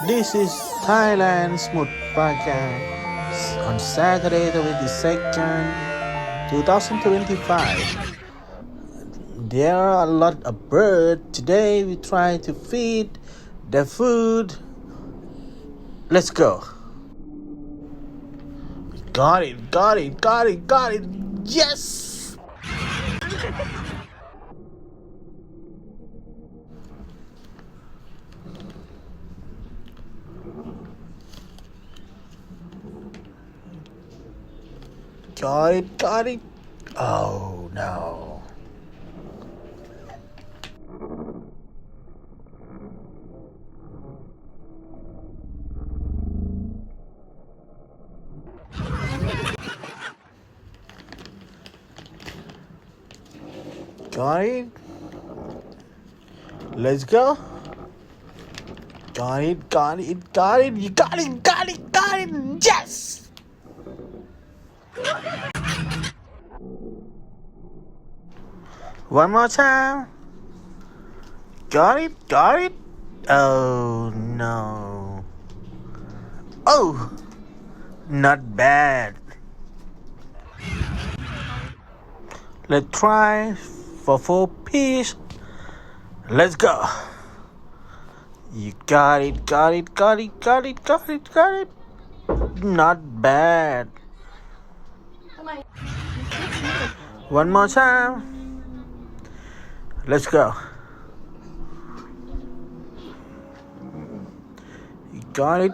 This is Thailand Samutprakarn on Saturday, 22nd, 2025. There are a lot of birds. Today we try to feed the food. Let's go. Got it. Yes! Got it. Oh no. Got it. Let's go. Got it. You got it. Yes! One more time. Got it. Oh no. Oh, not bad. Let's try for 4 piece. Let's go. You got it. Not bad. One more time. Let's go. You got it.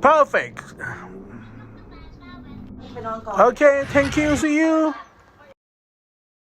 Perfect. Okay, thank you. See you.